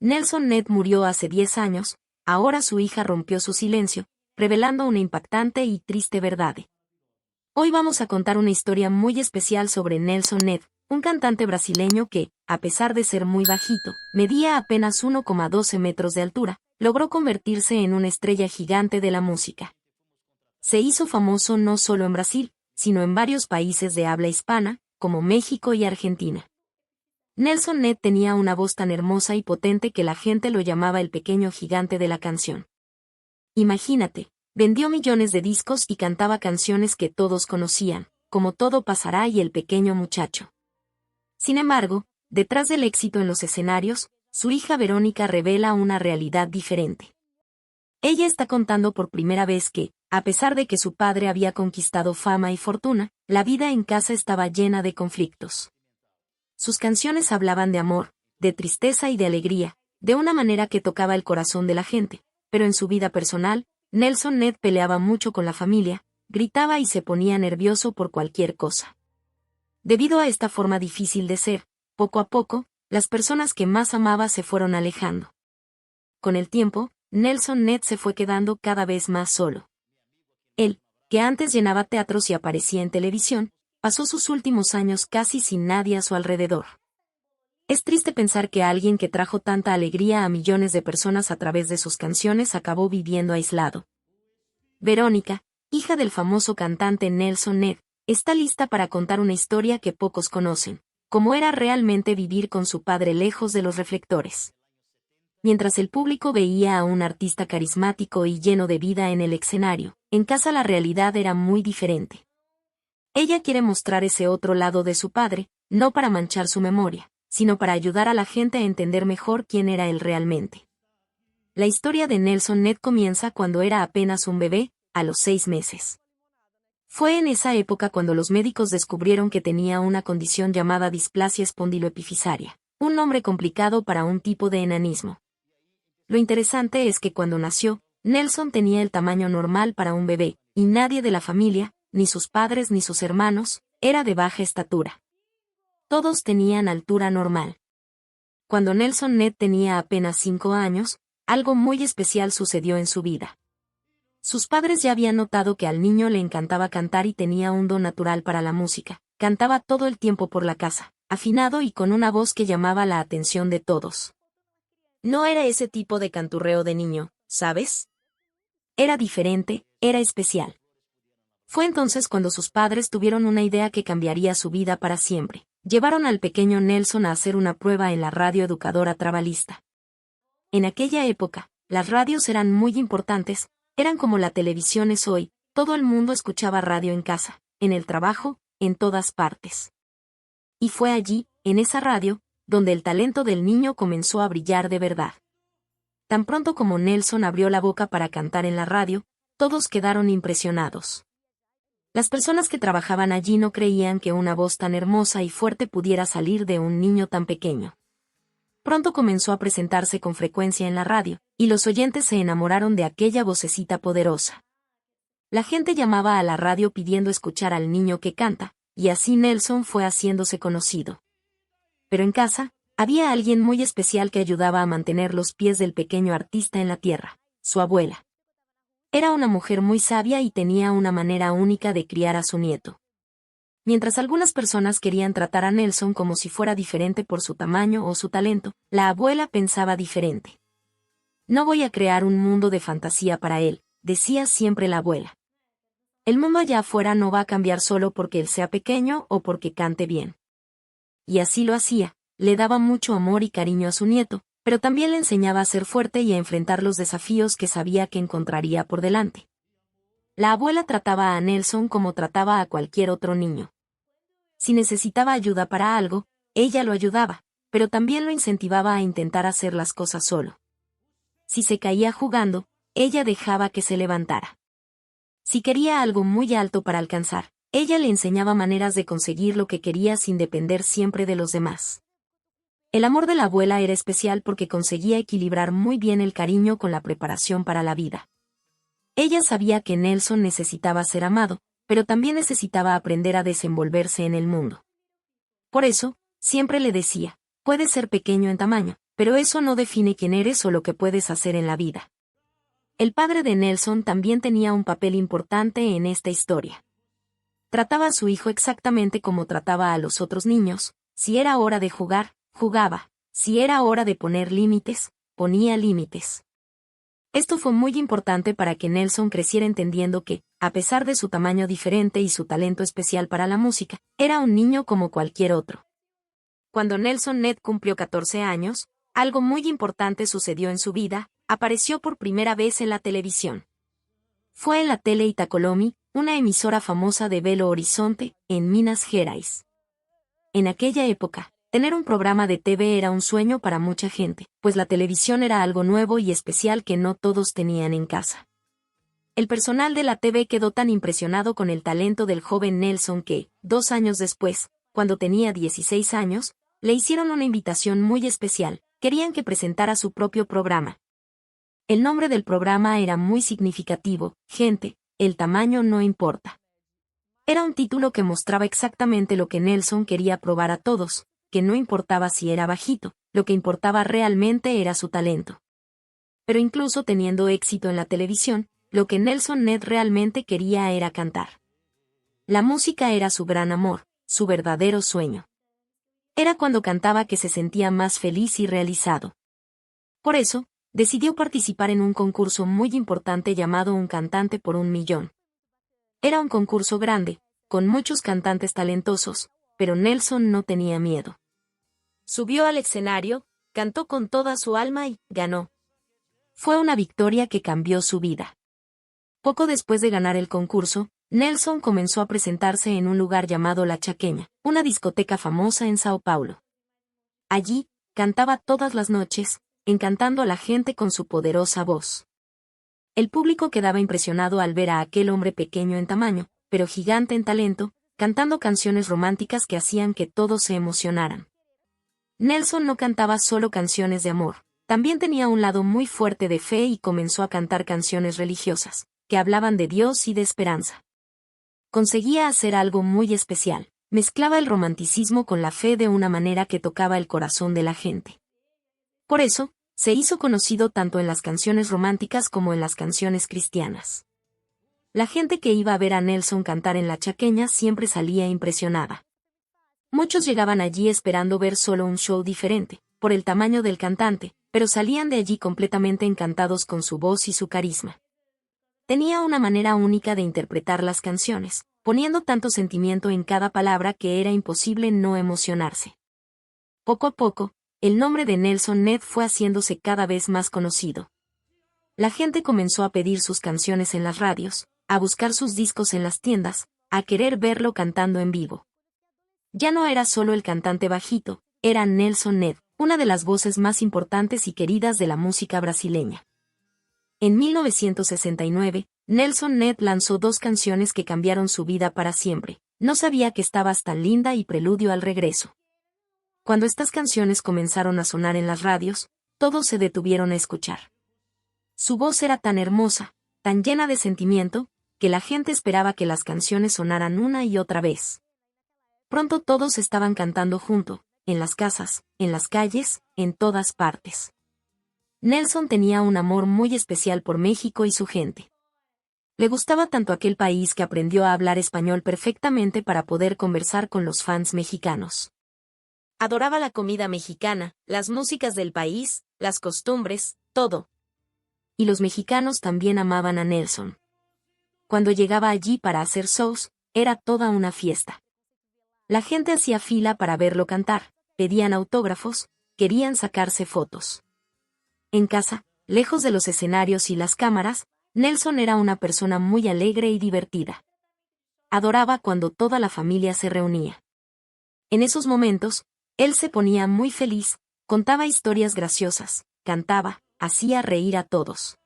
Nelson Ned murió hace 10 años, ahora su hija rompió su silencio, revelando una impactante y triste verdad. Hoy vamos a contar una historia muy especial sobre Nelson Ned, un cantante brasileño que, a pesar de ser muy bajito, medía apenas 1,12 metros de altura, logró convertirse en una estrella gigante de la música. Se hizo famoso no solo en Brasil, sino en varios países de habla hispana, como México y Argentina. Nelson Ned tenía una voz tan hermosa y potente que la gente lo llamaba el pequeño gigante de la canción. Imagínate, vendió millones de discos y cantaba canciones que todos conocían, como Todo pasará y El pequeño muchacho. Sin embargo, detrás del éxito en los escenarios, su hija Verónica revela una realidad diferente. Ella está contando por primera vez que, a pesar de que su padre había conquistado fama y fortuna, la vida en casa estaba llena de conflictos. Sus canciones hablaban de amor, de tristeza y de alegría, de una manera que tocaba el corazón de la gente, pero en su vida personal, Nelson Ned peleaba mucho con la familia, gritaba y se ponía nervioso por cualquier cosa. Debido a esta forma difícil de ser, poco a poco, las personas que más amaba se fueron alejando. Con el tiempo, Nelson Ned se fue quedando cada vez más solo. Él, que antes llenaba teatros y aparecía en televisión, pasó sus últimos años casi sin nadie a su alrededor. Es triste pensar que alguien que trajo tanta alegría a millones de personas a través de sus canciones acabó viviendo aislado. Verónica, hija del famoso cantante Nelson Ned, está lista para contar una historia que pocos conocen, cómo era realmente vivir con su padre lejos de los reflectores. Mientras el público veía a un artista carismático y lleno de vida en el escenario, en casa la realidad era muy diferente. Ella quiere mostrar ese otro lado de su padre, no para manchar su memoria, sino para ayudar a la gente a entender mejor quién era él realmente. La historia de Nelson Ned comienza cuando era apenas un bebé, a los 6 meses. Fue en esa época cuando los médicos descubrieron que tenía una condición llamada displasia espondiloepifisaria, un nombre complicado para un tipo de enanismo. Lo interesante es que cuando nació, Nelson tenía el tamaño normal para un bebé, y nadie de la familia, ni sus padres ni sus hermanos, era de baja estatura. Todos tenían altura normal. Cuando Nelson Ned tenía apenas 5 años, algo muy especial sucedió en su vida. Sus padres ya habían notado que al niño le encantaba cantar y tenía un don natural para la música. Cantaba todo el tiempo por la casa, afinado y con una voz que llamaba la atención de todos. No era ese tipo de canturreo de niño, ¿sabes? Era diferente, era especial. Fue entonces cuando sus padres tuvieron una idea que cambiaría su vida para siempre. Llevaron al pequeño Nelson a hacer una prueba en la radio educadora Trabalista. En aquella época, las radios eran muy importantes, eran como la televisión es hoy, todo el mundo escuchaba radio en casa, en el trabajo, en todas partes. Y fue allí, en esa radio, donde el talento del niño comenzó a brillar de verdad. Tan pronto como Nelson abrió la boca para cantar en la radio, todos quedaron impresionados. Las personas que trabajaban allí no creían que una voz tan hermosa y fuerte pudiera salir de un niño tan pequeño. Pronto comenzó a presentarse con frecuencia en la radio, y los oyentes se enamoraron de aquella vocecita poderosa. La gente llamaba a la radio pidiendo escuchar al niño que canta, y así Nelson fue haciéndose conocido. Pero en casa, había alguien muy especial que ayudaba a mantener los pies del pequeño artista en la tierra, su abuela. Era una mujer muy sabia y tenía una manera única de criar a su nieto. Mientras algunas personas querían tratar a Nelson como si fuera diferente por su tamaño o su talento, la abuela pensaba diferente. No voy a crear un mundo de fantasía para él, decía siempre la abuela. El mundo allá afuera no va a cambiar solo porque él sea pequeño o porque cante bien. Y así lo hacía, le daba mucho amor y cariño a su nieto, pero también le enseñaba a ser fuerte y a enfrentar los desafíos que sabía que encontraría por delante. La abuela trataba a Nelson como trataba a cualquier otro niño. Si necesitaba ayuda para algo, ella lo ayudaba, pero también lo incentivaba a intentar hacer las cosas solo. Si se caía jugando, ella dejaba que se levantara. Si quería algo muy alto para alcanzar, ella le enseñaba maneras de conseguir lo que quería sin depender siempre de los demás. El amor de la abuela era especial porque conseguía equilibrar muy bien el cariño con la preparación para la vida. Ella sabía que Nelson necesitaba ser amado, pero también necesitaba aprender a desenvolverse en el mundo. Por eso, siempre le decía, puedes ser pequeño en tamaño, pero eso no define quién eres o lo que puedes hacer en la vida. El padre de Nelson también tenía un papel importante en esta historia. Trataba a su hijo exactamente como trataba a los otros niños. Si era hora de jugar, jugaba. Si era hora de poner límites, ponía límites. Esto fue muy importante para que Nelson creciera entendiendo que, a pesar de su tamaño diferente y su talento especial para la música, era un niño como cualquier otro. Cuando Nelson Ned cumplió 14 años, algo muy importante sucedió en su vida. Apareció por primera vez en la televisión. Fue en la Tele Itacolomi, una emisora famosa de Belo Horizonte, en Minas Gerais. En aquella época, tener un programa de TV era un sueño para mucha gente, pues la televisión era algo nuevo y especial que no todos tenían en casa. El personal de la TV quedó tan impresionado con el talento del joven Nelson que, 2 años después, cuando tenía 16 años, le hicieron una invitación muy especial. Querían que presentara su propio programa. El nombre del programa era muy significativo: Gente, el tamaño no importa. Era un título que mostraba exactamente lo que Nelson quería probar a todos, que no importaba si era bajito, lo que importaba realmente era su talento. Pero incluso teniendo éxito en la televisión, lo que Nelson Ned realmente quería era cantar. La música era su gran amor, su verdadero sueño. Era cuando cantaba que se sentía más feliz y realizado. Por eso, decidió participar en un concurso muy importante llamado Un Cantante por un Millón. Era un concurso grande, con muchos cantantes talentosos, pero Nelson no tenía miedo. Subió al escenario, cantó con toda su alma y ganó. Fue una victoria que cambió su vida. Poco después de ganar el concurso, Nelson comenzó a presentarse en un lugar llamado La Chaqueña, una discoteca famosa en Sao Paulo. Allí, cantaba todas las noches, encantando a la gente con su poderosa voz. El público quedaba impresionado al ver a aquel hombre pequeño en tamaño, pero gigante en talento, cantando canciones románticas que hacían que todos se emocionaran. Nelson no cantaba solo canciones de amor, también tenía un lado muy fuerte de fe y comenzó a cantar canciones religiosas, que hablaban de Dios y de esperanza. Conseguía hacer algo muy especial: mezclaba el romanticismo con la fe de una manera que tocaba el corazón de la gente. Por eso, se hizo conocido tanto en las canciones románticas como en las canciones cristianas. La gente que iba a ver a Nelson cantar en La Chaqueña siempre salía impresionada. Muchos llegaban allí esperando ver solo un show diferente, por el tamaño del cantante, pero salían de allí completamente encantados con su voz y su carisma. Tenía una manera única de interpretar las canciones, poniendo tanto sentimiento en cada palabra que era imposible no emocionarse. Poco a poco, el nombre de Nelson Ned fue haciéndose cada vez más conocido. La gente comenzó a pedir sus canciones en las radios, a buscar sus discos en las tiendas, a querer verlo cantando en vivo. Ya no era solo el cantante bajito, era Nelson Ned, una de las voces más importantes y queridas de la música brasileña. En 1969, Nelson Ned lanzó 2 canciones que cambiaron su vida para siempre: No sabía que estabas tan linda y Preludio al regreso. Cuando estas canciones comenzaron a sonar en las radios, todos se detuvieron a escuchar. Su voz era tan hermosa, tan llena de sentimiento, que la gente esperaba que las canciones sonaran una y otra vez. Pronto todos estaban cantando junto, en las casas, en las calles, en todas partes. Nelson tenía un amor muy especial por México y su gente. Le gustaba tanto aquel país que aprendió a hablar español perfectamente para poder conversar con los fans mexicanos. Adoraba la comida mexicana, las músicas del país, las costumbres, todo. Y los mexicanos también amaban a Nelson. Cuando llegaba allí para hacer shows, era toda una fiesta. La gente hacía fila para verlo cantar, pedían autógrafos, querían sacarse fotos. En casa, lejos de los escenarios y las cámaras, Nelson era una persona muy alegre y divertida. Adoraba cuando toda la familia se reunía. En esos momentos, él se ponía muy feliz, contaba historias graciosas, cantaba, hacía reír a todos.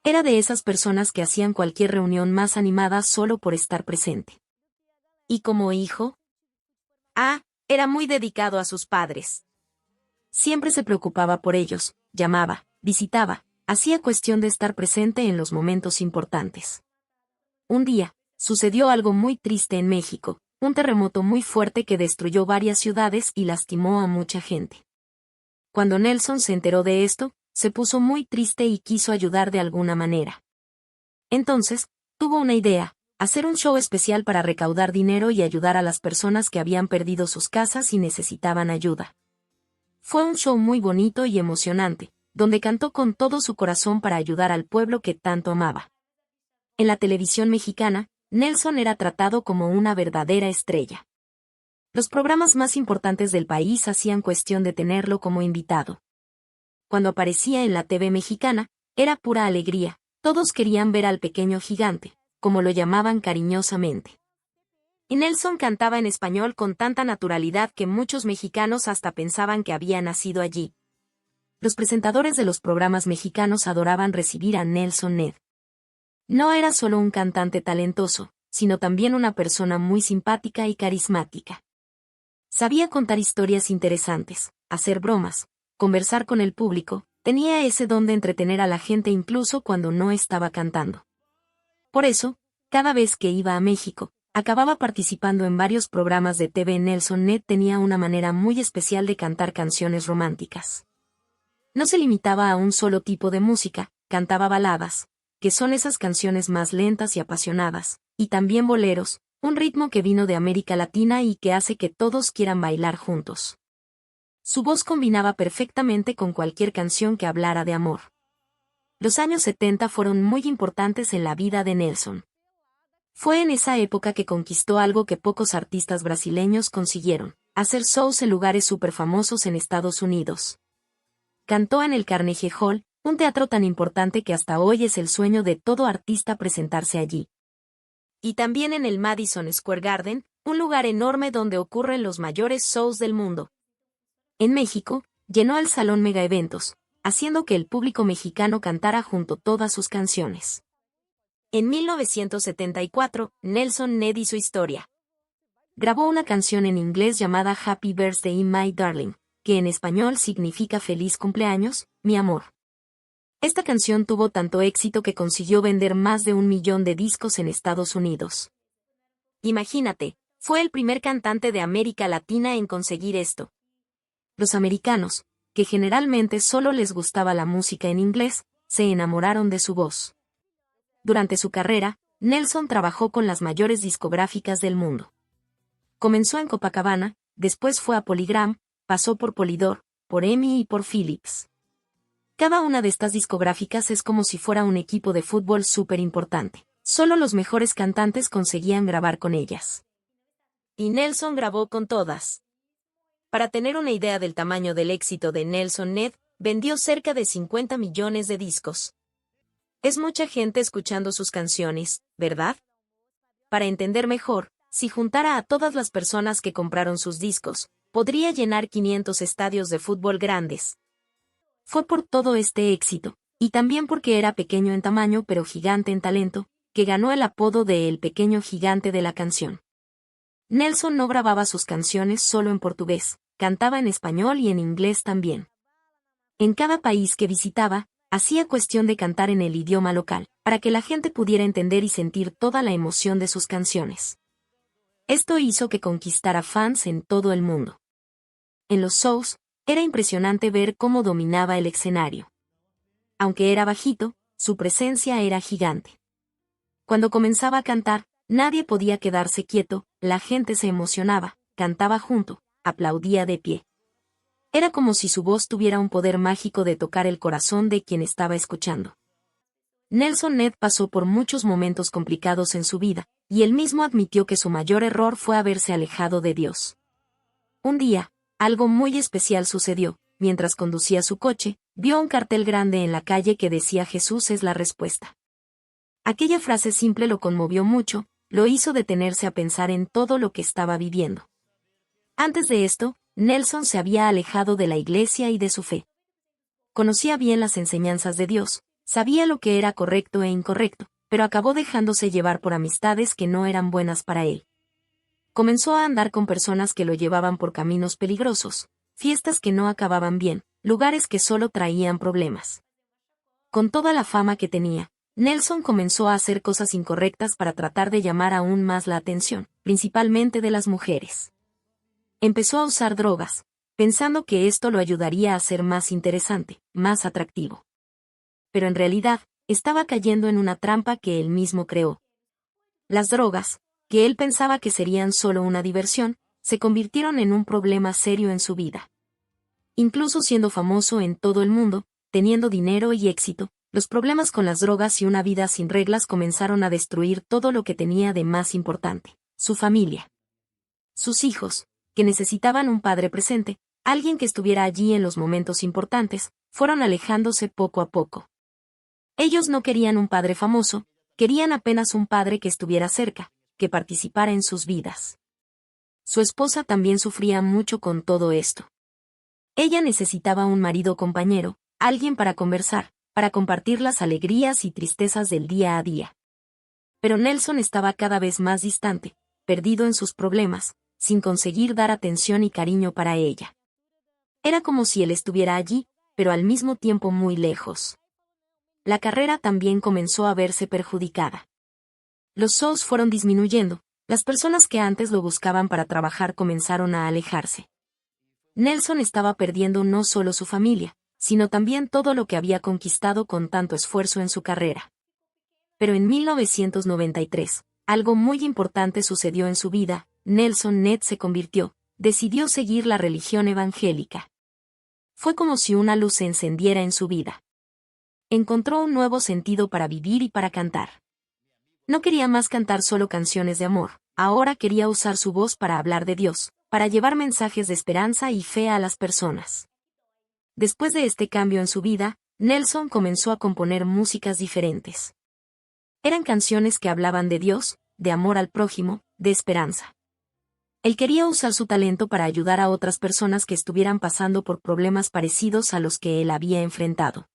Era de esas personas que hacían cualquier reunión más animada solo por estar presente. ¿Y como hijo? Era muy dedicado a sus padres. Siempre se preocupaba por ellos, llamaba, visitaba, hacía cuestión de estar presente en los momentos importantes. Un día, sucedió algo muy triste en México: un terremoto muy fuerte que destruyó varias ciudades y lastimó a mucha gente. Cuando Nelson se enteró de esto, se puso muy triste y quiso ayudar de alguna manera. Entonces, tuvo una idea: hacer un show especial para recaudar dinero y ayudar a las personas que habían perdido sus casas y necesitaban ayuda. Fue un show muy bonito y emocionante, donde cantó con todo su corazón para ayudar al pueblo que tanto amaba. En la televisión mexicana, Nelson era tratado como una verdadera estrella. Los programas más importantes del país hacían cuestión de tenerlo como invitado. Cuando aparecía en la TV mexicana, era pura alegría, todos querían ver al pequeño gigante, como lo llamaban cariñosamente. Y Nelson cantaba en español con tanta naturalidad que muchos mexicanos hasta pensaban que había nacido allí. Los presentadores de los programas mexicanos adoraban recibir a Nelson Ned. No era solo un cantante talentoso, sino también una persona muy simpática y carismática. Sabía contar historias interesantes, hacer bromas, conversar con el público, tenía ese don de entretener a la gente incluso cuando no estaba cantando. Por eso, cada vez que iba a México, acababa participando en varios programas de TV. Nelson Ned tenía una manera muy especial de cantar canciones románticas. No se limitaba a un solo tipo de música, cantaba baladas, que son esas canciones más lentas y apasionadas, y también boleros, un ritmo que vino de América Latina y que hace que todos quieran bailar juntos. Su voz combinaba perfectamente con cualquier canción que hablara de amor. Los años 70 fueron muy importantes en la vida de Nelson. Fue en esa época que conquistó algo que pocos artistas brasileños consiguieron: hacer shows en lugares súper famosos en Estados Unidos. Cantó en el Carnegie Hall, un teatro tan importante que hasta hoy es el sueño de todo artista presentarse allí. Y también en el Madison Square Garden, un lugar enorme donde ocurren los mayores shows del mundo. En México, llenó el Salón Mega Eventos, haciendo que el público mexicano cantara junto todas sus canciones. En 1974, Nelson Ned hizo historia. Grabó una canción en inglés llamada Happy Birthday My Darling, que en español significa Feliz cumpleaños, mi amor. Esta canción tuvo tanto éxito que consiguió vender más de 1 millón de discos en Estados Unidos. Imagínate, fue el primer cantante de América Latina en conseguir esto. Los americanos, que generalmente solo les gustaba la música en inglés, se enamoraron de su voz. Durante su carrera, Nelson trabajó con las mayores discográficas del mundo. Comenzó en Copacabana, después fue a Polygram, pasó por Polydor, por EMI y por Philips. Cada una de estas discográficas es como si fuera un equipo de fútbol súper importante. Solo los mejores cantantes conseguían grabar con ellas. Y Nelson grabó con todas. Para tener una idea del tamaño del éxito de Nelson Ned, vendió cerca de 50 millones de discos. Es mucha gente escuchando sus canciones, ¿verdad? Para entender mejor, si juntara a todas las personas que compraron sus discos, podría llenar 500 estadios de fútbol grandes. Fue por todo este éxito, y también porque era pequeño en tamaño pero gigante en talento, que ganó el apodo de El Pequeño Gigante de la canción. Nelson no grababa sus canciones solo en portugués, cantaba en español y en inglés también. En cada país que visitaba, hacía cuestión de cantar en el idioma local, para que la gente pudiera entender y sentir toda la emoción de sus canciones. Esto hizo que conquistara fans en todo el mundo. En los shows, era impresionante ver cómo dominaba el escenario. Aunque era bajito, su presencia era gigante. Cuando comenzaba a cantar, nadie podía quedarse quieto, la gente se emocionaba, cantaba junto, aplaudía de pie. Era como si su voz tuviera un poder mágico de tocar el corazón de quien estaba escuchando. Nelson Ned pasó por muchos momentos complicados en su vida, y él mismo admitió que su mayor error fue haberse alejado de Dios. Un día, algo muy especial sucedió. Mientras conducía su coche, vio un cartel grande en la calle que decía Jesús es la respuesta. Aquella frase simple lo conmovió mucho, lo hizo detenerse a pensar en todo lo que estaba viviendo. Antes de esto, Nelson se había alejado de la iglesia y de su fe. Conocía bien las enseñanzas de Dios, sabía lo que era correcto e incorrecto, pero acabó dejándose llevar por amistades que no eran buenas para él. Comenzó a andar con personas que lo llevaban por caminos peligrosos, fiestas que no acababan bien, lugares que solo traían problemas. Con toda la fama que tenía, Nelson comenzó a hacer cosas incorrectas para tratar de llamar aún más la atención, principalmente de las mujeres. Empezó a usar drogas, pensando que esto lo ayudaría a ser más interesante, más atractivo. Pero en realidad, estaba cayendo en una trampa que él mismo creó. Las drogas, que él pensaba que serían solo una diversión, se convirtieron en un problema serio en su vida. Incluso siendo famoso en todo el mundo, teniendo dinero y éxito, los problemas con las drogas y una vida sin reglas comenzaron a destruir todo lo que tenía de más importante: su familia. Sus hijos, que necesitaban un padre presente, alguien que estuviera allí en los momentos importantes, fueron alejándose poco a poco. Ellos no querían un padre famoso, querían apenas un padre que estuviera cerca, que participara en sus vidas. Su esposa también sufría mucho con todo esto. Ella necesitaba un marido compañero, alguien para conversar, para compartir las alegrías y tristezas del día a día. Pero Nelson estaba cada vez más distante, perdido en sus problemas, sin conseguir dar atención y cariño para ella. Era como si él estuviera allí, pero al mismo tiempo muy lejos. La carrera también comenzó a verse perjudicada. Los shows fueron disminuyendo, las personas que antes lo buscaban para trabajar comenzaron a alejarse. Nelson estaba perdiendo no solo su familia, sino también todo lo que había conquistado con tanto esfuerzo en su carrera. Pero en 1993, algo muy importante sucedió en su vida. Nelson Ned decidió seguir la religión evangélica. Fue como si una luz se encendiera en su vida. Encontró un nuevo sentido para vivir y para cantar. No quería más cantar solo canciones de amor, ahora quería usar su voz para hablar de Dios, para llevar mensajes de esperanza y fe a las personas. Después de este cambio en su vida, Nelson comenzó a componer músicas diferentes. Eran canciones que hablaban de Dios, de amor al prójimo, de esperanza. Él quería usar su talento para ayudar a otras personas que estuvieran pasando por problemas parecidos a los que él había enfrentado.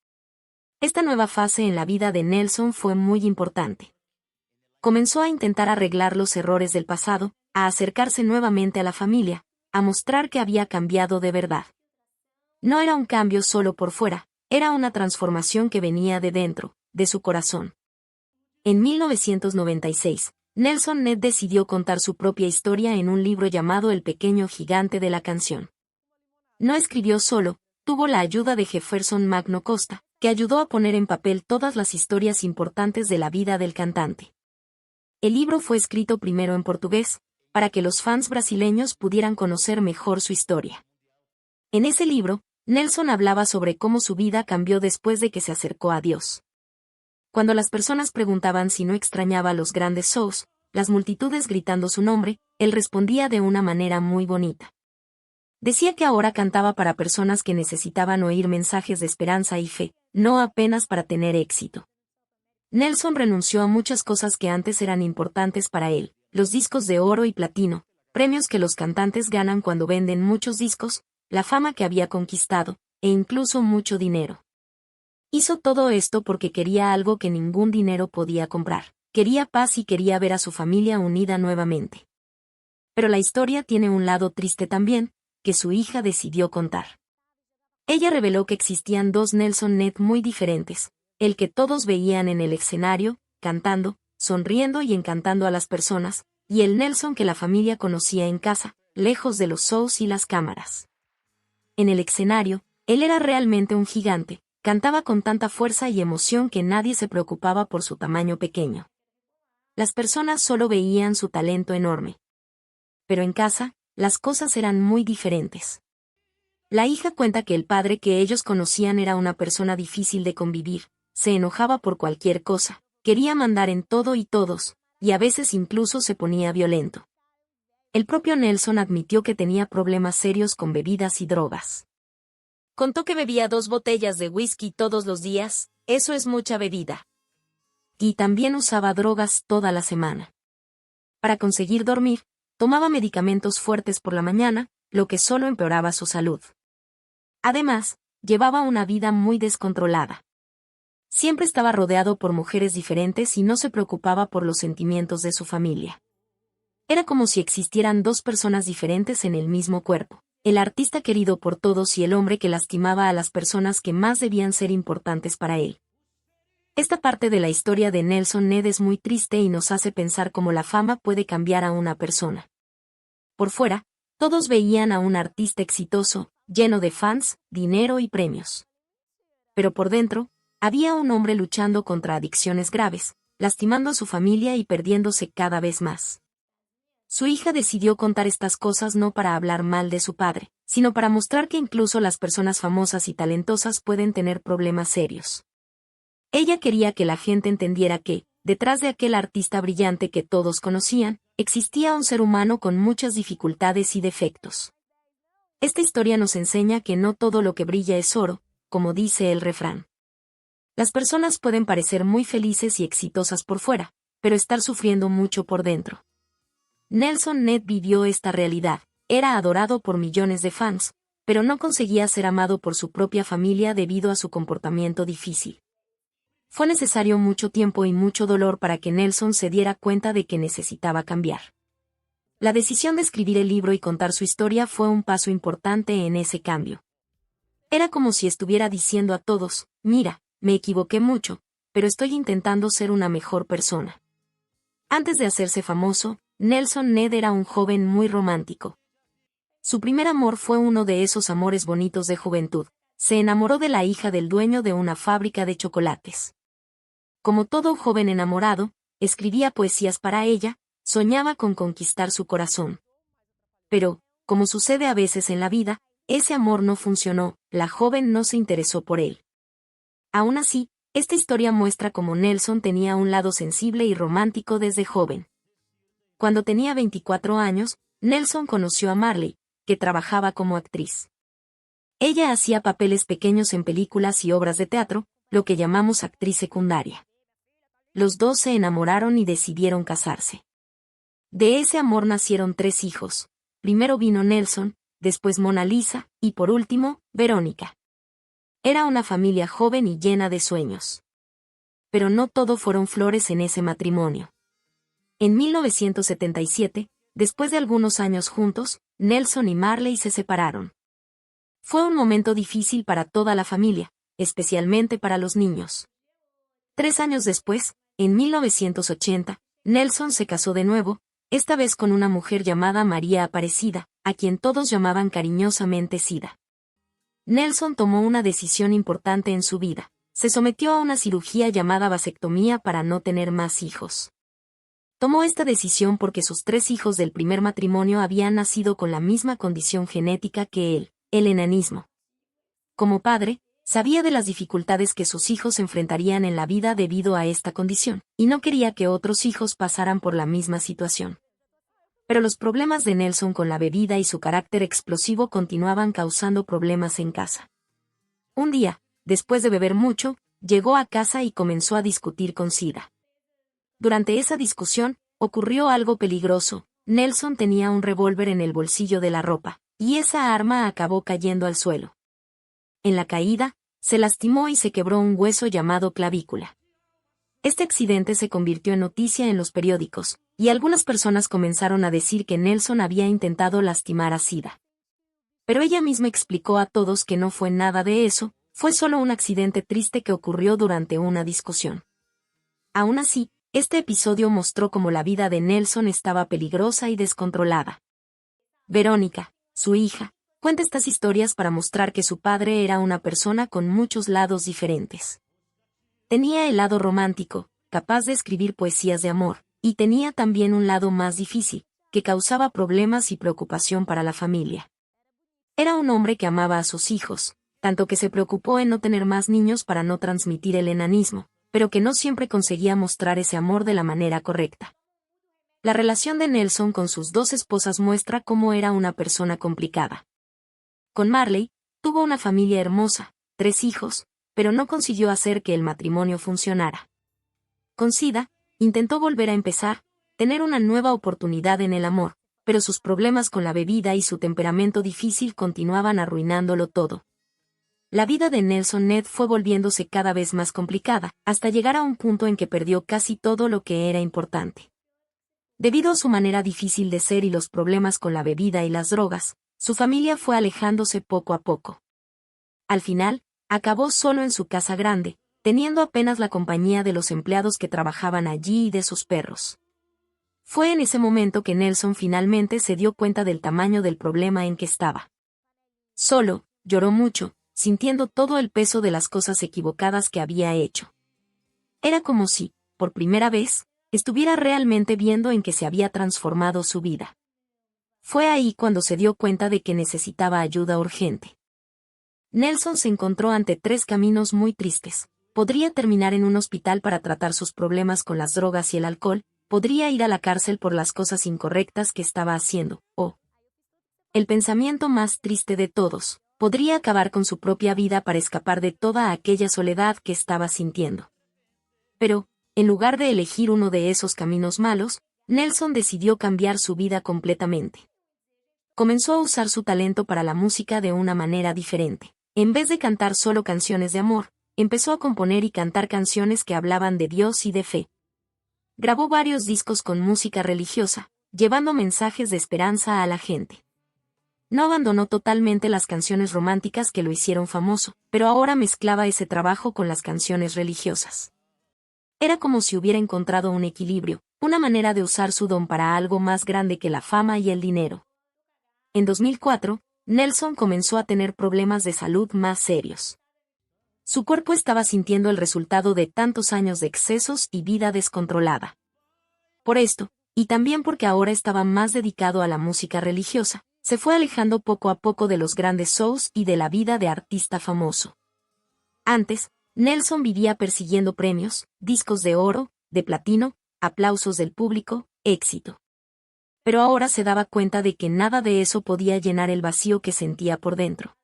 Esta nueva fase en la vida de Nelson fue muy importante. Comenzó a intentar arreglar los errores del pasado, a acercarse nuevamente a la familia, a mostrar que había cambiado de verdad. No era un cambio solo por fuera, era una transformación que venía de dentro, de su corazón. En 1996, Nelson Ned decidió contar su propia historia en un libro llamado El pequeño gigante de la canción. No escribió solo, tuvo la ayuda de Jefferson Magno Costa, que ayudó a poner en papel todas las historias importantes de la vida del cantante. El libro fue escrito primero en portugués, para que los fans brasileños pudieran conocer mejor su historia. En ese libro, Nelson hablaba sobre cómo su vida cambió después de que se acercó a Dios. Cuando las personas preguntaban si no extrañaba los grandes shows, las multitudes gritando su nombre, él respondía de una manera muy bonita. Decía que ahora cantaba para personas que necesitaban oír mensajes de esperanza y fe, no apenas para tener éxito. Nelson renunció a muchas cosas que antes eran importantes para él: los discos de oro y platino, premios que los cantantes ganan cuando venden muchos discos, la fama que había conquistado, e incluso mucho dinero. Hizo todo esto porque quería algo que ningún dinero podía comprar. Quería paz y quería ver a su familia unida nuevamente. Pero la historia tiene un lado triste también, que su hija decidió contar. Ella reveló que existían dos Nelson Ned muy diferentes: el que todos veían en el escenario, cantando, sonriendo y encantando a las personas, y el Nelson que la familia conocía en casa, lejos de los shows y las cámaras. En el escenario, él era realmente un gigante, cantaba con tanta fuerza y emoción que nadie se preocupaba por su tamaño pequeño. Las personas solo veían su talento enorme. Pero en casa, las cosas eran muy diferentes. La hija cuenta que el padre que ellos conocían era una persona difícil de convivir, se enojaba por cualquier cosa, quería mandar en todo y todos, y a veces incluso se ponía violento. El propio Nelson admitió que tenía problemas serios con bebidas y drogas. Contó que bebía 2 botellas de whisky todos los días, eso es mucha bebida. Y también usaba drogas toda la semana. Para conseguir dormir, tomaba medicamentos fuertes por la mañana, lo que solo empeoraba su salud. Además, llevaba una vida muy descontrolada. Siempre estaba rodeado por mujeres diferentes y no se preocupaba por los sentimientos de su familia. Era como si existieran 2 personas diferentes en el mismo cuerpo: el artista querido por todos y el hombre que lastimaba a las personas que más debían ser importantes para él. Esta parte de la historia de Nelson Ned es muy triste y nos hace pensar cómo la fama puede cambiar a una persona. Por fuera, Todos veían a un artista exitoso, lleno de fans, dinero y premios. Pero por dentro, había un hombre luchando contra adicciones graves, lastimando a su familia y perdiéndose cada vez más. Su hija decidió contar estas cosas no para hablar mal de su padre, sino para mostrar que incluso las personas famosas y talentosas pueden tener problemas serios. Ella quería que la gente entendiera que, detrás de aquel artista brillante que todos conocían, existía un ser humano con muchas dificultades y defectos. Esta historia nos enseña que no todo lo que brilla es oro, como dice el refrán. Las personas pueden parecer muy felices y exitosas por fuera, pero estar sufriendo mucho por dentro. Nelson Ned vivió esta realidad, era adorado por millones de fans, pero no conseguía ser amado por su propia familia debido a su comportamiento difícil. Fue necesario mucho tiempo y mucho dolor para que Nelson se diera cuenta de que necesitaba cambiar. La decisión de escribir el libro y contar su historia fue un paso importante en ese cambio. Era como si estuviera diciendo a todos, mira, me equivoqué mucho, pero estoy intentando ser una mejor persona. Antes de hacerse famoso, Nelson Ned era un joven muy romántico. Su primer amor fue uno de esos amores bonitos de juventud. Se enamoró de la hija del dueño de una fábrica de chocolates. Como todo joven enamorado, escribía poesías para ella, soñaba con conquistar su corazón. Pero, como sucede a veces en la vida, ese amor no funcionó, la joven no se interesó por él. Aún así, esta historia muestra cómo Nelson tenía un lado sensible y romántico desde joven. Cuando tenía 24 años, Nelson conoció a Marley, que trabajaba como actriz. Ella hacía papeles pequeños en películas y obras de teatro, lo que llamamos actriz secundaria. Los dos se enamoraron y decidieron casarse. De ese amor nacieron 3 hijos. Primero vino Nelson, después Mona Lisa, y por último, Verónica. Era una familia joven y llena de sueños. Pero no todo fueron flores en ese matrimonio. En 1977, después de algunos años juntos, Nelson y Marley se separaron. Fue un momento difícil para toda la familia, especialmente para los niños. 3 años después, en 1980, Nelson se casó de nuevo, esta vez con una mujer llamada María Aparecida, a quien todos llamaban cariñosamente Sida. Nelson tomó una decisión importante en su vida. Se sometió a una cirugía llamada vasectomía para no tener más hijos. Tomó esta decisión porque sus 3 hijos del primer matrimonio habían nacido con la misma condición genética que él, el enanismo. Como padre, sabía de las dificultades que sus hijos enfrentarían en la vida debido a esta condición, y no quería que otros hijos pasaran por la misma situación. Pero los problemas de Nelson con la bebida y su carácter explosivo continuaban causando problemas en casa. Un día, después de beber mucho, llegó a casa y comenzó a discutir con Sida. Durante esa discusión, ocurrió algo peligroso. Nelson tenía un revólver en el bolsillo de la ropa, y esa arma acabó cayendo al suelo. En la caída, se lastimó y se quebró un hueso llamado clavícula. Este accidente se convirtió en noticia en los periódicos, y algunas personas comenzaron a decir que Nelson había intentado lastimar a Sida. Pero ella misma explicó a todos que no fue nada de eso, fue solo un accidente triste que ocurrió durante una discusión. Aún así, este episodio mostró cómo la vida de Nelson estaba peligrosa y descontrolada. Verónica, su hija, cuenta estas historias para mostrar que su padre era una persona con muchos lados diferentes. Tenía el lado romántico, capaz de escribir poesías de amor, y tenía también un lado más difícil, que causaba problemas y preocupación para la familia. Era un hombre que amaba a sus hijos, tanto que se preocupó en no tener más niños para no transmitir el enanismo, pero que no siempre conseguía mostrar ese amor de la manera correcta. La relación de Nelson con sus 2 esposas muestra cómo era una persona complicada. Con Marley, tuvo una familia hermosa, 3 hijos, pero no consiguió hacer que el matrimonio funcionara. Con Sida, intentó volver a empezar, tener una nueva oportunidad en el amor, pero sus problemas con la bebida y su temperamento difícil continuaban arruinándolo todo. La vida de Nelson Ned fue volviéndose cada vez más complicada, hasta llegar a un punto en que perdió casi todo lo que era importante. Debido a su manera difícil de ser y los problemas con la bebida y las drogas, su familia fue alejándose poco a poco. Al final, acabó solo en su casa grande, teniendo apenas la compañía de los empleados que trabajaban allí y de sus perros. Fue en ese momento que Nelson finalmente se dio cuenta del tamaño del problema en que estaba. Solo, lloró mucho, sintiendo todo el peso de las cosas equivocadas que había hecho. Era como si, por primera vez, estuviera realmente viendo en que se había transformado su vida. Fue ahí cuando se dio cuenta de que necesitaba ayuda urgente. Nelson se encontró ante tres caminos muy tristes. Podría terminar en un hospital para tratar sus problemas con las drogas y el alcohol, podría ir a la cárcel por las cosas incorrectas que estaba haciendo, o, el pensamiento más triste de todos, podría acabar con su propia vida para escapar de toda aquella soledad que estaba sintiendo. Pero, en lugar de elegir uno de esos caminos malos, Nelson decidió cambiar su vida completamente. Comenzó a usar su talento para la música de una manera diferente. En vez de cantar solo canciones de amor, empezó a componer y cantar canciones que hablaban de Dios y de fe. Grabó varios discos con música religiosa, llevando mensajes de esperanza a la gente. No abandonó totalmente las canciones románticas que lo hicieron famoso, pero ahora mezclaba ese trabajo con las canciones religiosas. Era como si hubiera encontrado un equilibrio, una manera de usar su don para algo más grande que la fama y el dinero. En 2004, Nelson comenzó a tener problemas de salud más serios. Su cuerpo estaba sintiendo el resultado de tantos años de excesos y vida descontrolada. Por esto, y también porque ahora estaba más dedicado a la música religiosa, se fue alejando poco a poco de los grandes shows y de la vida de artista famoso. Antes, Nelson vivía persiguiendo premios, discos de oro, de platino, aplausos del público, éxito. Pero ahora se daba cuenta de que nada de eso podía llenar el vacío que sentía por dentro.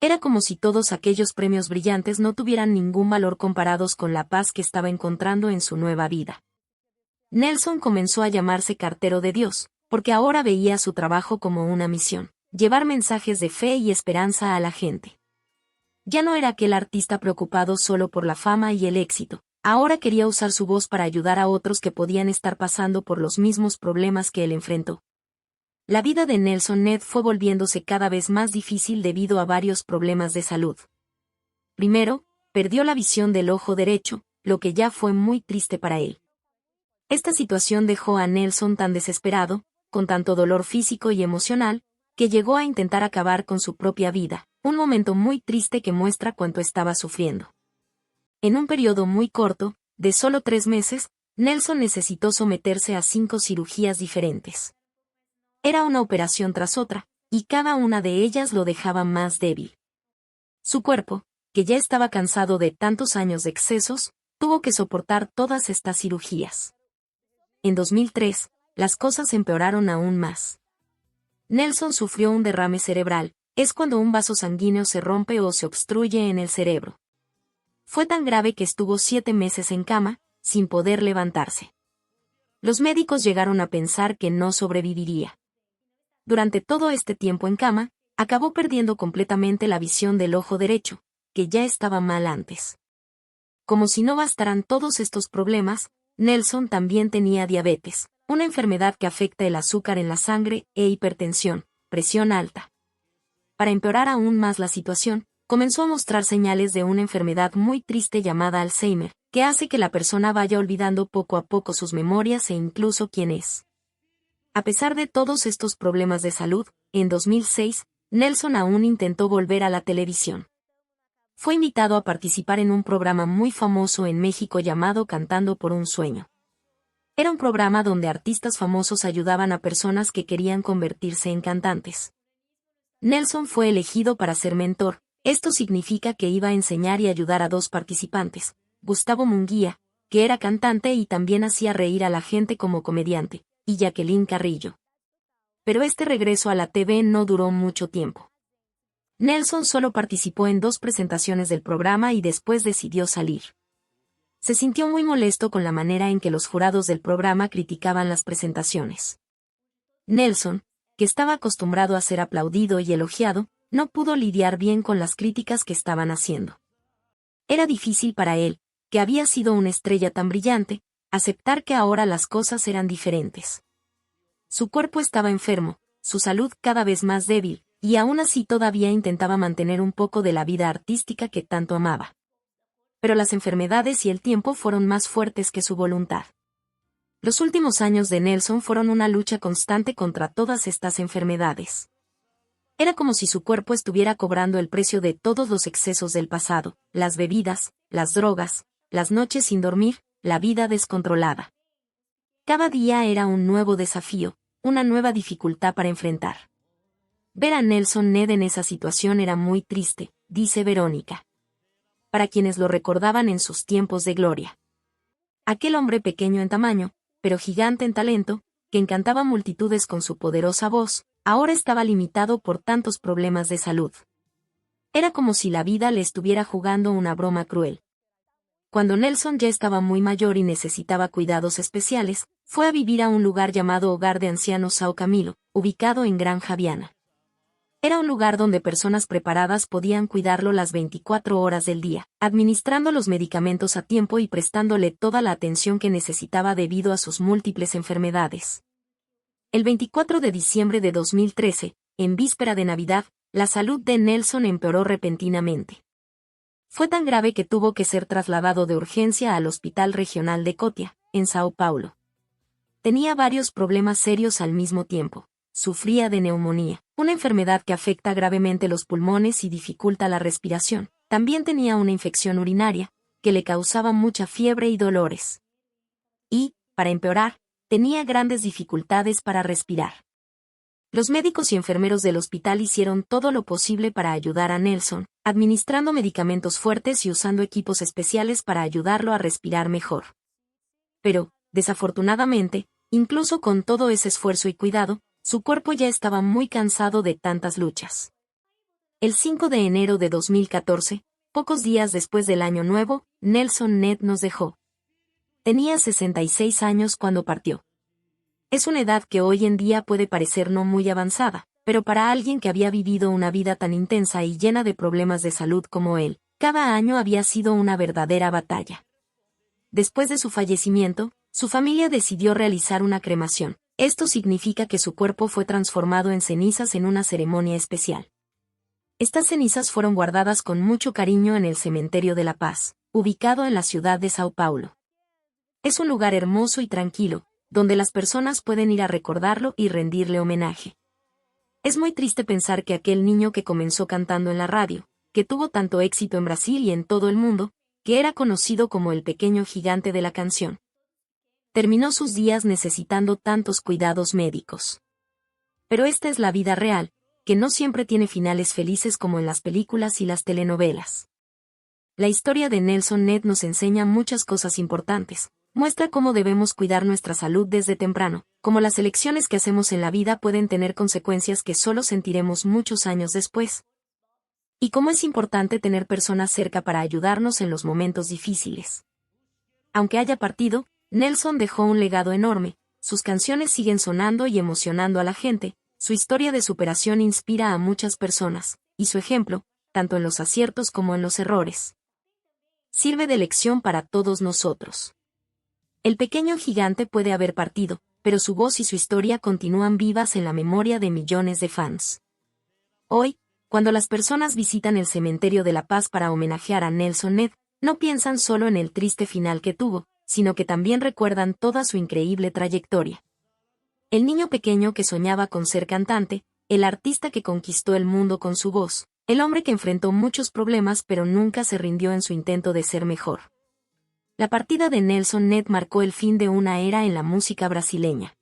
Era como si todos aquellos premios brillantes no tuvieran ningún valor comparados con la paz que estaba encontrando en su nueva vida. Nelson comenzó a llamarse cartero de Dios, porque ahora veía su trabajo como una misión, llevar mensajes de fe y esperanza a la gente. Ya no era aquel artista preocupado solo por la fama y el éxito, ahora quería usar su voz para ayudar a otros que podían estar pasando por los mismos problemas que él enfrentó. La vida de Nelson Ned fue volviéndose cada vez más difícil debido a varios problemas de salud. Primero, perdió la visión del ojo derecho, lo que ya fue muy triste para él. Esta situación dejó a Nelson tan desesperado, con tanto dolor físico y emocional, que llegó a intentar acabar con su propia vida, un momento muy triste que muestra cuánto estaba sufriendo. En un periodo muy corto, de solo 3 meses, Nelson necesitó someterse a 5 cirugías diferentes. Era una operación tras otra, y cada una de ellas lo dejaba más débil. Su cuerpo, que ya estaba cansado de tantos años de excesos, tuvo que soportar todas estas cirugías. En 2003, las cosas empeoraron aún más. Nelson sufrió un derrame cerebral, es cuando un vaso sanguíneo se rompe o se obstruye en el cerebro. Fue tan grave que estuvo 7 meses en cama, sin poder levantarse. Los médicos llegaron a pensar que no sobreviviría. Durante todo este tiempo en cama, acabó perdiendo completamente la visión del ojo derecho, que ya estaba mal antes. Como si no bastaran todos estos problemas, Nelson también tenía diabetes, una enfermedad que afecta el azúcar en la sangre, e hipertensión, presión alta. Para empeorar aún más la situación, comenzó a mostrar señales de una enfermedad muy triste llamada Alzheimer, que hace que la persona vaya olvidando poco a poco sus memorias e incluso quién es. A pesar de todos estos problemas de salud, en 2006, Nelson aún intentó volver a la televisión. Fue invitado a participar en un programa muy famoso en México llamado Cantando por un Sueño. Era un programa donde artistas famosos ayudaban a personas que querían convertirse en cantantes. Nelson fue elegido para ser mentor, esto significa que iba a enseñar y ayudar a 2 participantes, Gustavo Munguía, que era cantante y también hacía reír a la gente como comediante, y Jacqueline Carrillo. Pero este regreso a la TV no duró mucho tiempo. Nelson solo participó en 2 presentaciones del programa y después decidió salir. Se sintió muy molesto con la manera en que los jurados del programa criticaban las presentaciones. Nelson, que estaba acostumbrado a ser aplaudido y elogiado, no pudo lidiar bien con las críticas que estaban haciendo. Era difícil para él, que había sido una estrella tan brillante, aceptar que ahora las cosas eran diferentes. Su cuerpo estaba enfermo, su salud cada vez más débil, y aún así todavía intentaba mantener un poco de la vida artística que tanto amaba. Pero las enfermedades y el tiempo fueron más fuertes que su voluntad. Los últimos años de Nelson fueron una lucha constante contra todas estas enfermedades. Era como si su cuerpo estuviera cobrando el precio de todos los excesos del pasado, las bebidas, las drogas, las noches sin dormir, la vida descontrolada. Cada día era un nuevo desafío, una nueva dificultad para enfrentar. Ver a Nelson Ned en esa situación era muy triste, dice Verónica. Para quienes lo recordaban en sus tiempos de gloria. Aquel hombre pequeño en tamaño, pero gigante en talento, que encantaba multitudes con su poderosa voz, ahora estaba limitado por tantos problemas de salud. Era como si la vida le estuviera jugando una broma cruel. Cuando Nelson ya estaba muy mayor y necesitaba cuidados especiales, fue a vivir a un lugar llamado Hogar de Ancianos São Camilo, ubicado en Granja Viana. Era un lugar donde personas preparadas podían cuidarlo las 24 horas del día, administrando los medicamentos a tiempo y prestándole toda la atención que necesitaba debido a sus múltiples enfermedades. El 24 de diciembre de 2013, en víspera de Navidad, la salud de Nelson empeoró repentinamente. Fue tan grave que tuvo que ser trasladado de urgencia al Hospital Regional de Cotia, en Sao Paulo. Tenía varios problemas serios al mismo tiempo. Sufría de neumonía, una enfermedad que afecta gravemente los pulmones y dificulta la respiración. También tenía una infección urinaria, que le causaba mucha fiebre y dolores. Y, para empeorar, tenía grandes dificultades para respirar. Los médicos y enfermeros del hospital hicieron todo lo posible para ayudar a Nelson, administrando medicamentos fuertes y usando equipos especiales para ayudarlo a respirar mejor. Pero, desafortunadamente, incluso con todo ese esfuerzo y cuidado, su cuerpo ya estaba muy cansado de tantas luchas. El 5 de enero de 2014, pocos días después del Año Nuevo, Nelson Ned nos dejó. Tenía 66 años cuando partió. Es una edad que hoy en día puede parecer no muy avanzada, pero para alguien que había vivido una vida tan intensa y llena de problemas de salud como él, cada año había sido una verdadera batalla. Después de su fallecimiento, su familia decidió realizar una cremación. Esto significa que su cuerpo fue transformado en cenizas en una ceremonia especial. Estas cenizas fueron guardadas con mucho cariño en el Cementerio de la Paz, ubicado en la ciudad de Sao Paulo. Es un lugar hermoso y tranquilo, donde las personas pueden ir a recordarlo y rendirle homenaje. Es muy triste pensar que aquel niño que comenzó cantando en la radio, que tuvo tanto éxito en Brasil y en todo el mundo, que era conocido como el pequeño gigante de la canción, terminó sus días necesitando tantos cuidados médicos. Pero esta es la vida real, que no siempre tiene finales felices como en las películas y las telenovelas. La historia de Nelson Ned nos enseña muchas cosas importantes. Muestra cómo debemos cuidar nuestra salud desde temprano, cómo las elecciones que hacemos en la vida pueden tener consecuencias que solo sentiremos muchos años después. Y cómo es importante tener personas cerca para ayudarnos en los momentos difíciles. Aunque haya partido, Nelson dejó un legado enorme, sus canciones siguen sonando y emocionando a la gente, su historia de superación inspira a muchas personas, y su ejemplo, tanto en los aciertos como en los errores, sirve de lección para todos nosotros. El pequeño gigante puede haber partido, pero su voz y su historia continúan vivas en la memoria de millones de fans. Hoy, cuando las personas visitan el Cementerio de la Paz para homenajear a Nelson Ned, no piensan solo en el triste final que tuvo, sino que también recuerdan toda su increíble trayectoria. El niño pequeño que soñaba con ser cantante, el artista que conquistó el mundo con su voz, el hombre que enfrentó muchos problemas pero nunca se rindió en su intento de ser mejor. La partida de Nelson Ned marcó el fin de una era en la música brasileña.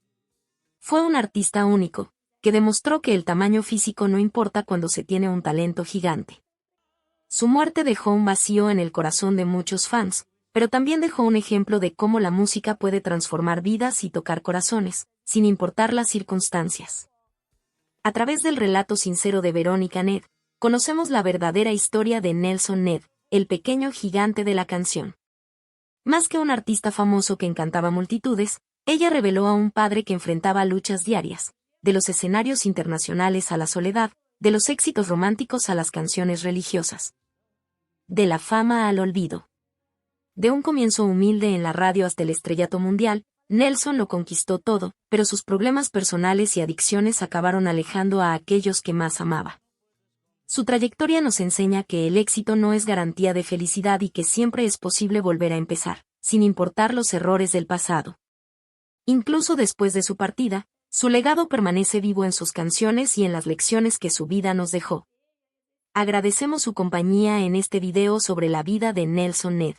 Fue un artista único, que demostró que el tamaño físico no importa cuando se tiene un talento gigante. Su muerte dejó un vacío en el corazón de muchos fans, pero también dejó un ejemplo de cómo la música puede transformar vidas y tocar corazones, sin importar las circunstancias. A través del relato sincero de Verónica Ned, conocemos la verdadera historia de Nelson Ned, el pequeño gigante de la canción. Más que un artista famoso que encantaba multitudes, ella reveló a un padre que enfrentaba luchas diarias, de los escenarios internacionales a la soledad, de los éxitos románticos a las canciones religiosas. De la fama al olvido. De un comienzo humilde en la radio hasta el estrellato mundial, Nelson lo conquistó todo, pero sus problemas personales y adicciones acabaron alejando a aquellos que más amaba. Su trayectoria nos enseña que el éxito no es garantía de felicidad y que siempre es posible volver a empezar, sin importar los errores del pasado. Incluso después de su partida, su legado permanece vivo en sus canciones y en las lecciones que su vida nos dejó. Agradecemos su compañía en este video sobre la vida de Nelson Ned.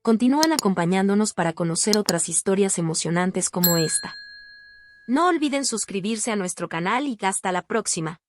Continúan acompañándonos para conocer otras historias emocionantes como esta. No olviden suscribirse a nuestro canal y hasta la próxima.